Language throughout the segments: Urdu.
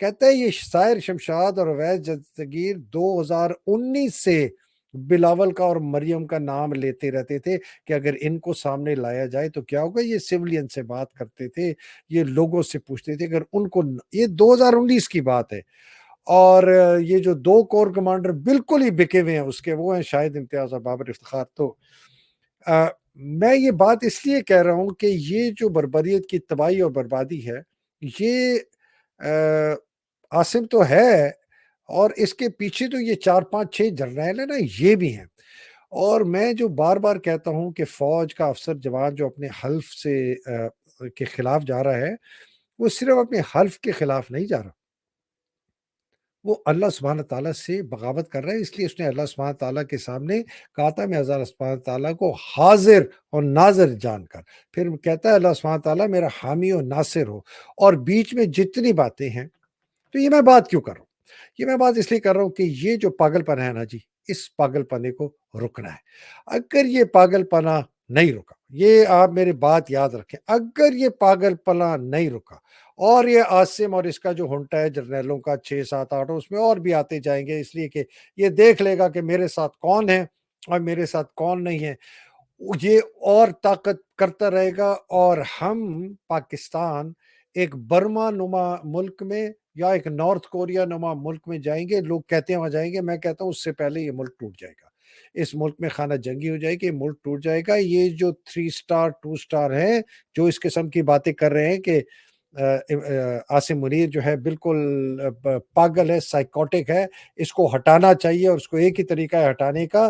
کہتا ہے یہ سائر شمشاد اور اویس دستگیر 2019 سے بلاول کا اور مریم کا نام لیتے رہتے تھے کہ اگر ان کو سامنے لایا جائے تو کیا ہوگا. یہ سولین سے بات کرتے تھے, یہ لوگوں سے پوچھتے تھے, اگر ان کو, یہ 2019 کی بات ہے. اور یہ جو 2 کور کمانڈر بالکل ہی بکے ہوئے ہیں اس کے, وہ ہیں شاہد امتیاز اور بابر افتخار. تو میں یہ بات اس لیے کہہ رہا ہوں کہ یہ جو بربریت کی تباہی اور بربادی ہے, یہ عاصم تو ہے, اور اس کے پیچھے تو یہ 4-5-6 جرنیل ہیں نا, یہ بھی ہیں. اور میں جو بار بار کہتا ہوں کہ فوج کا افسر جوان جو اپنے حلف سے کے خلاف جا رہا ہے, وہ صرف اپنے حلف کے خلاف نہیں جا رہا, وہ اللہ سبحانہ تعالیٰ سے بغاوت کر رہا ہے. اس لیے اس نے اللہ سبحانہ تعالیٰ کے سامنے کہا تھا میں اللہ سبحانہ تعالیٰ کو حاضر اور ناظر جان کر, پھر کہتا ہے اللہ سبحانہ تعالیٰ میرا حامی و ناصر ہو. اور بیچ میں جتنی باتیں ہیں, تو یہ میں بات کیوں کر رہا ہوں؟ یہ میں بات اس لیے کر رہا ہوں کہ یہ جو پاگل پن ہے نا جی, اس پاگل پنے کو رکنا ہے. اگر یہ پاگل پنا نہیں رکا, یہ آپ میری بات یاد رکھیں, اگر یہ پاگل پنا نہیں رکا, اور یہ عاصم اور اس کا جو ہنٹا ہے جرنیلوں کا 6-7-8, اس میں اور بھی آتے جائیں گے, اس لیے کہ یہ دیکھ لے گا کہ میرے ساتھ کون ہے اور میرے ساتھ کون نہیں ہے, یہ اور طاقت کرتا رہے گا. اور ہم پاکستان ایک برما نما ملک میں یا ایک نارتھ کوریا نما ملک میں جائیں گے. لوگ کہتے ہیں وہاں جائیں گے, میں کہتا ہوں اس سے پہلے یہ ملک ٹوٹ جائے گا. اس ملک میں خانہ جنگی ہو جائے گی, ملک ٹوٹ جائے گا. یہ جو 3 سٹار 2 سٹار ہیں جو اس قسم کی باتیں کر رہے ہیں کہ عاصم منیر جو ہے بالکل پاگل ہے, سائیکوٹک ہے, اس کو ہٹانا چاہیے, اور اس کو ایک ہی طریقہ ہے ہٹانے کا.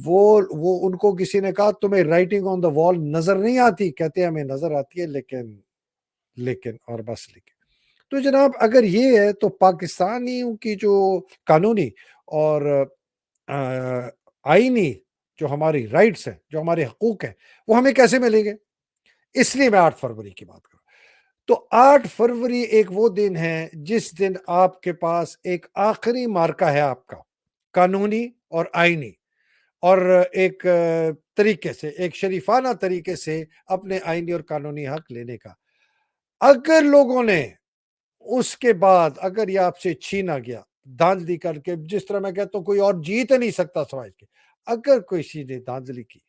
وہ ان کو کسی نے کہا تمہیں رائٹنگ آن دا وال نظر نہیں آتی, کہتے ہیں ہمیں نظر آتی ہے, لیکن اور بس لیکن. تو جناب اگر یہ ہے تو پاکستانیوں کی جو قانونی اور آئینی جو ہماری رائٹس ہیں, جو ہمارے حقوق ہیں, وہ ہمیں کیسے ملیں گے؟ اس لیے میں 8 فروری کی بات کروں. تو 8 فروری ایک وہ دن ہے جس دن آپ کے پاس ایک آخری مارکا ہے آپ کا, قانونی اور آئینی, اور ایک طریقے سے, ایک شریفانہ طریقے سے اپنے آئینی اور قانونی حق لینے کا. اگر لوگوں نے اس کے بعد اگر یہ آپ سے چھینا گیا دھاندلی کر کے, جس طرح میں کہتا ہوں کوئی اور جیت نہیں سکتا سوائے کے, اگر کوئی چیز نے دھاندلی کی,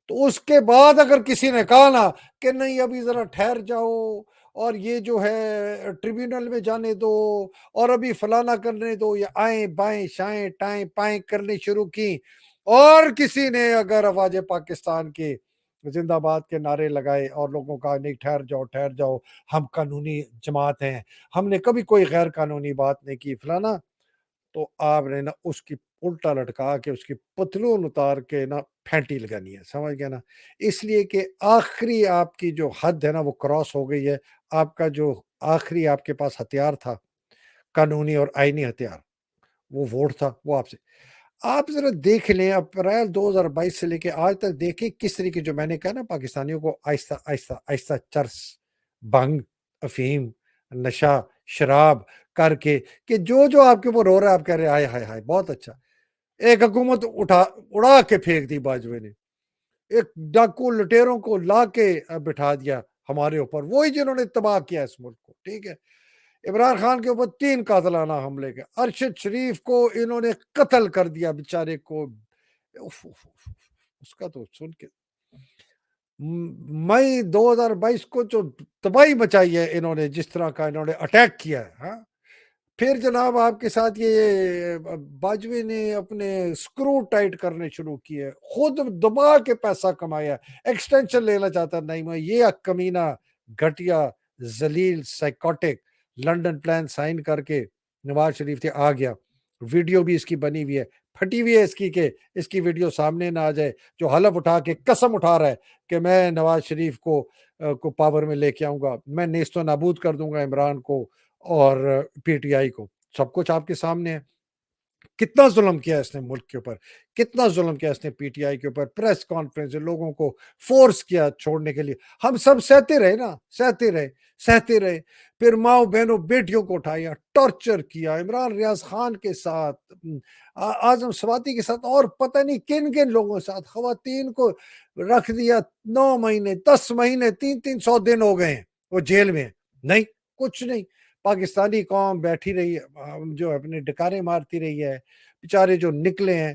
تو اس کے بعد اگر کسی نے کہا نا کہ نہیں ابھی ذرا ٹھہر جاؤ, اور یہ جو ہے ٹریبیونل میں جانے دو, اور ابھی فلانا کرنے دو, یا آئیں بائیں شائیں ٹائیں پائیں کرنے شروع کی, اور کسی نے اگر افواج پاکستان کے زندہ باد کے نعرے لگائے اور لوگوں کا نہیں ٹھہر جاؤ ہم قانونی جماعت ہیں, ہم نے کبھی کوئی غیر قانونی بات نہیں کی فلانا, تو آپ نے نا اس کی الٹا لٹکا کے اس کی پتلون اتار کے نا پھینٹی لگانی ہے, سمجھ گیا نا. اس لیے کہ آخری آپ کی جو حد ہے نا وہ کراس ہو گئی ہے. آپ کا جو آخری آپ کے پاس ہتھیار تھا, قانونی اور آئینی ہتھیار, وہ ووٹ تھا, وہ آپ سے. آپ ذرا دیکھ لیں اپریل 2022 سے لے کے آج تک دیکھیں کس طریقے, جو میں نے کہا نا پاکستانیوں کو آہستہ آہستہ آہستہ چرس, بھنگ, افیم, نشہ, شراب کر کے, کہ جو آپ کے اوپر رو رہا ہے آپ کہہ رہے ہائے ہائے ہائے بہت اچھا. ایک حکومت اڑا کے پھینک دی باجوے نے, ایک ڈاکو لٹیروں کو لا کے بٹھا دیا ہمارے اوپر, وہی جنہوں نے تباہ کیا اس ملک کو. ٹھیک ہے, عمران خان کے اوپر 3 قاتلانہ حملے کے, ارشد شریف کو انہوں نے قتل کر دیا بیچارے کو. اس کا تو سن کے مئی 2022 کو جو تباہی مچائی ہے انہوں نے, جس طرح کا انہوں نے اٹیک کیا ہے. ہاں, پھر جناب آپ کے ساتھ یہ باجوے نے اپنے سکرو ٹائٹ کرنے شروع کیے, خود دبا کے پیسہ کمایا, ایکسٹینشن لینا چاہتا نہیں میں, یہ کمینہ گھٹیا ذلیل سائیکوٹک لنڈن پلان سائن کر کے نواز شریف سے آ گیا. ویڈیو بھی اس کی بنی ہوئی ہے, پھٹی ہوئی ہے اس کی, کہ اس کی ویڈیو سامنے نہ آ جائے, جو حلف اٹھا کے قسم اٹھا رہا ہے کہ میں نواز شریف کو پاور میں لے کے آؤں گا, میں نیست و نابود کر دوں گا عمران کو اور پی ٹی آئی کو. سب کچھ آپ کے سامنے ہے. کتنا ظلم کیا اس نے ملک کے اوپر, کتنا ظلم کیا اس نے پی ٹی آئی کے اوپر, پریس کانفرنس لوگوں کو فورس کیا چھوڑنے کے لیے. ہم سب سہتے رہے نا, سہتے رہے. پھر ماؤں بہنوں بیٹیوں کو اٹھایا, ٹارچر کیا عمران ریاض خان کے ساتھ, اعظم سواتی کے ساتھ, اور پتہ نہیں کن لوگوں کے ساتھ. خواتین کو رکھ دیا 9 مہینے 10 مہینے 300 دن ہو گئے ہیں وہ جیل میں, نہیں کچھ نہیں. پاکستانی قوم بیٹھی رہی ہے، جو اپنے ڈکارے مارتی رہی ہے، بیچارے جو نکلے ہیں،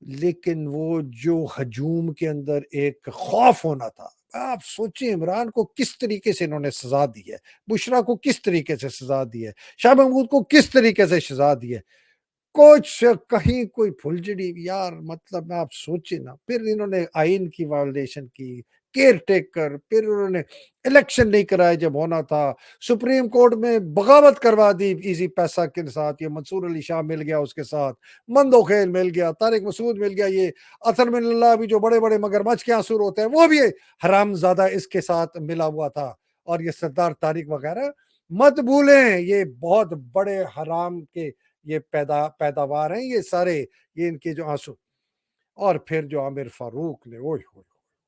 لیکن وہ جو ہجوم کے اندر ایک خوف ہونا تھا، آپ سوچیں عمران کو کس طریقے سے انہوں نے سزا دی ہے، بشرا کو کس طریقے سے سزا دی ہے، شاہ محمود کو کس طریقے سے سزا دی ہے، کچھ کہیں کوئی پھلجڑی یار، مطلب آپ سوچیں نا، پھر انہوں نے آئین کی وائلیشن کی، کیئر ٹیکر، پھر انہوں نے الیکشن نہیں کرائے جب ہونا تھا، سپریم کورٹ میں بغاوت کروا دی ایزی پیسہ کے ساتھ، یہ منصور علی شاہ مل گیا اس کے ساتھ، مندو خیل مل گیا، طارق مسعود مل گیا، یہ اطہر من اللہ بھی جو بڑے بڑے مگرمچھ کے آنسور ہوتے ہیں وہ بھی حرام زادہ اس کے ساتھ ملا ہوا تھا، اور یہ سردار طارق وغیرہ مت بھولیں، یہ بہت بڑے حرام کے یہ پیداوار ہیں یہ سارے، یہ ان کے جو آنسو، اور پھر جو عامر فاروق نے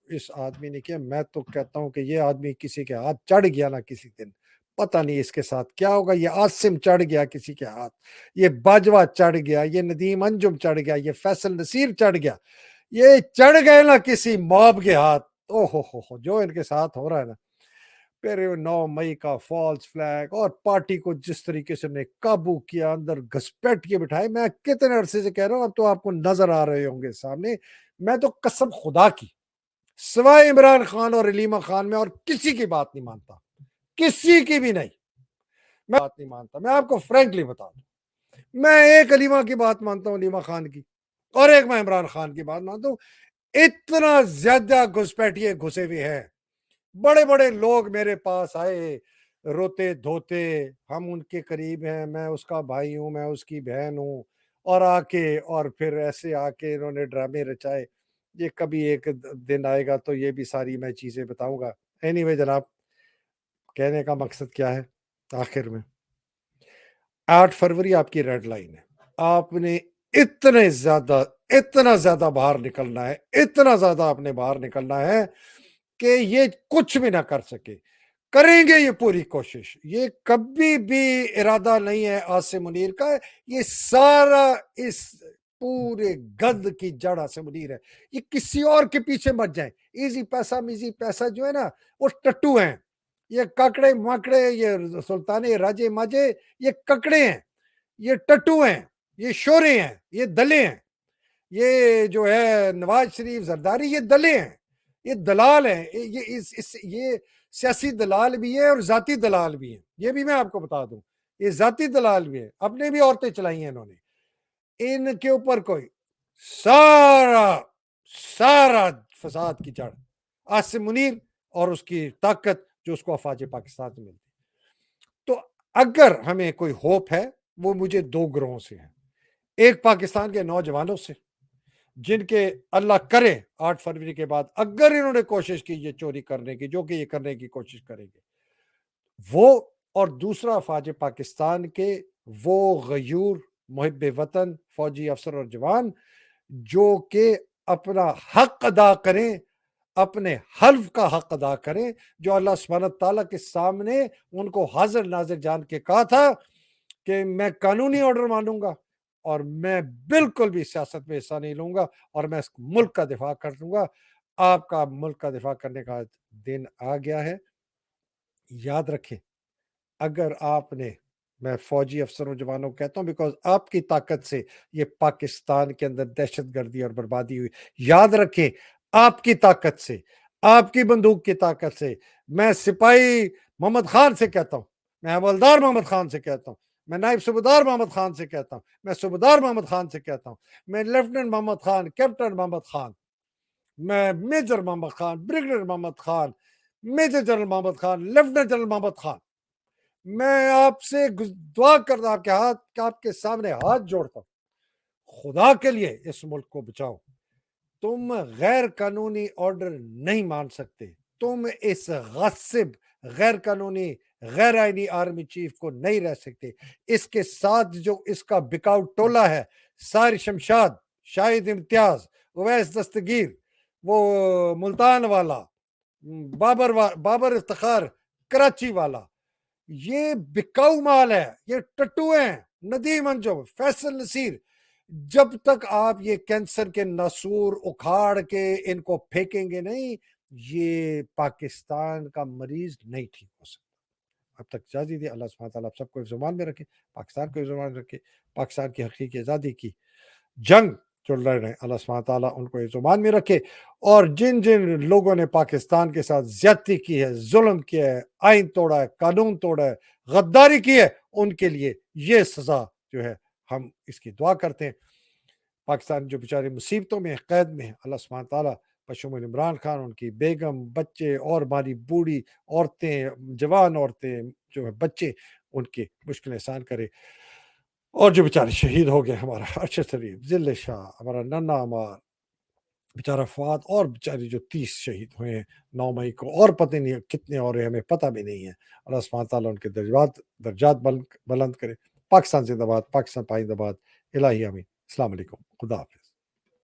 اس آدمی نے کیا، میں تو کہتا ہوں کہ یہ آدمی کسی کے ہاتھ چڑھ گیا نا کسی دن، پتہ نہیں اس کے ساتھ کیا ہوگا، یہ عاصم چڑھ گیا کسی کے ہاتھ، یہ باجوہ چڑھ گیا، یہ ندیم انجم چڑھ گیا، یہ فیصل نصیر چڑھ گیا، یہ چڑھ گئے نا کسی موب کے ہاتھ، ہو جو ان کے ساتھ ہو رہا ہے نا، پھر 9 مئی کا فالس فلیگ، اور پارٹی کو جس طریقے سے نے قابو کیا، اندر گھسپیٹ کے بٹھائے، میں کتنے عرصے سے کہہ رہا ہوں، اب تو آپ کو نظر آ رہے ہوں گے سامنے، میں تو قسم خدا کی سوائے عمران خان اور علیمہ خان میں اور کسی کی بات نہیں مانتا، کسی کی بھی نہیں، میں بات نہیں مانتا، میں آپ کو فرینکلی بتا دوں، میں ایک علیمہ کی بات مانتا ہوں، علیمہ خان کی، اور ایک میں عمران خان کی بات مانتا ہوں، اتنا زیادہ گھسپیٹیے گھسے ہوئے ہیں، بڑے بڑے لوگ میرے پاس آئے روتے دھوتے، ہم ان کے قریب ہیں، میں اس کا بھائی ہوں، میں اس کی بہن ہوں، اور آ کے اور پھر ایسے آ کے انہوں نے ڈرامے رچائے، یہ کبھی ایک دن آئے گا تو یہ بھی ساری میں چیزیں بتاؤں گا، اینی وے جناب، کہنے کا مقصد کیا ہے آخر میں، 8 فروری آپ کی ریڈ لائن ہے، آپ نے اتنا زیادہ باہر نکلنا ہے، اتنا زیادہ آپ نے باہر نکلنا ہے کہ یہ کچھ بھی نہ کر سکے، کریں گے یہ پوری کوشش، یہ کبھی بھی ارادہ نہیں ہے عاصم منیر کا، یہ سارا اس پورے گند کی جڑ عاصم منیر ہے، یہ کسی اور کے پیچھے مت جائیں، ایزی پیسہ جو ہے نا وہ ٹٹو ہیں، یہ ککڑے مکڑے، یہ سلطان راجے ماجے، یہ ککڑے ہیں، یہ ٹٹو ہیں، یہ شورے ہیں، یہ دلے ہیں، یہ جو ہے نواز شریف زرداری، یہ دلے ہیں، یہ دلال ہیں، یہ سیاسی دلال بھی ہیں اور ذاتی دلال بھی ہیں، یہ بھی میں آپ کو بتا دوں، یہ ذاتی دلال بھی ہیں، اپنے بھی عورتیں چلائی ہیں انہوں نے، ان کے اوپر کوئی سارا فساد کی جڑ عاصم منیر اور اس کی طاقت جو اس کو افواج پاکستان سے ملتی، تو اگر ہمیں کوئی ہوپ ہے وہ مجھے 2 گروہوں سے ہے، ایک پاکستان کے نوجوانوں سے جن کے اللہ کرے 8 فروری کے بعد اگر انہوں نے کوشش کی یہ چوری کرنے کی، جو کہ یہ کرنے کی کوشش کریں گے وہ، اور دوسرا افواج پاکستان کے وہ غیور محب وطن فوجی افسر اور جوان جو کہ اپنا حق ادا کریں، اپنے حلف کا حق ادا کریں، جو اللہ سبحانہ تعالیٰ کے سامنے ان کو حاضر ناظر جان کے کہا تھا کہ میں قانونی آرڈر مانوں گا اور میں بالکل بھی سیاست میں حصہ نہیں لوں گا اور میں اس ملک کا دفاع کر دوں گا، آپ کا ملک کا دفاع کرنے کا دن آ گیا ہے، یاد رکھیں، اگر آپ نے، میں فوجی افسروں جوانوں کو کہتا ہوں بیکاز آپ کی طاقت سے یہ پاکستان کے اندر دہشت گردی اور بربادی ہوئی، یاد رکھیں آپ کی طاقت سے، آپ کی بندوق کی طاقت سے، میں سپاہی محمد خان سے کہتا ہوں، میں حوالدار محمد خان سے کہتا ہوں، میں نائب صوبیدار محمد خان سے کہتا ہوں، میں صوبیدار محمد خان سے کہتا ہوں، میں لیفٹیننٹ محمد خان، کیپٹن محمد خان، میں major Muhammad Khan, brigadier Muhammad Khan, major general Muhammad Khan, lieutenant general Muhammad Khan, میں آپ سے دعا کرتا آپ کے سامنے ہاتھ جوڑتا ہوں، خدا کے لیے اس ملک کو بچاؤ، تم غیر قانونی آرڈر نہیں مان سکتے، تم اس غاصب غیر قانونی غیر آئینی آرمی چیف کو نہیں رہ سکتے، اس کے ساتھ جو اس کا بکاؤ ٹولہ ہے، ساری شمشاد، شاہد امتیاز، اویس دستگیر، وہ ملتان والا، بابر افتخار کراچی والا، یہ بکاؤ مال ہے، یہ ٹٹو ہیں، ندیم انجم، فیصل نصیر، جب تک آپ یہ کینسر کے ناسور اکھاڑ کے ان کو پھینکیں گے نہیں، یہ پاکستان کا مریض نہیں ٹھیک ہو سکتا، اب تک اجازت دی. اللہ سبحانہ تعالیٰ آپ سب کو زمان میں رکھے, پاکستان کو زمان رکھے, پاکستان کی حقیقی آزادی کی جنگ جو لڑ رہے ہیں اللہ سبحانہ تعالیٰ ان کو زمان میں رکھے, اور جن جن لوگوں نے پاکستان کے ساتھ زیادتی کی ہے, ظلم کیا ہے, آئین توڑا ہے, قانون توڑا ہے, غداری کی ہے, ان کے لیے یہ سزا جو ہے ہم اس کی دعا کرتے ہیں. پاکستان جو بیچارے مصیبتوں میں قید میں ہیں, اللہ سبحانہ تعالیٰ بشمول عمران خان, ان کی بیگم, بچے اور ہماری بوڑھی عورتیں, جوان عورتیں جو ہے, بچے, ان کی مشکل آسان کرے. اور جو بیچارے شہید ہو گئے, ہمارا ارشد شریف, ذل شاہ, ہمارا ننا امار, بیچارہ فواد, اور بیچارے جو 30 شہید ہوئے ہیں 9 مئی کو, اور پتہ نہیں کتنے اور ہیں, ہمیں پتہ بھی نہیں ہے. اللہ سبحانہ تعالیٰ ان کے درجات بلند کرے. پاکستان زندہ باد, پاکستان پائندہ باد. الہی آمین. السلام علیکم. خدا حافظ.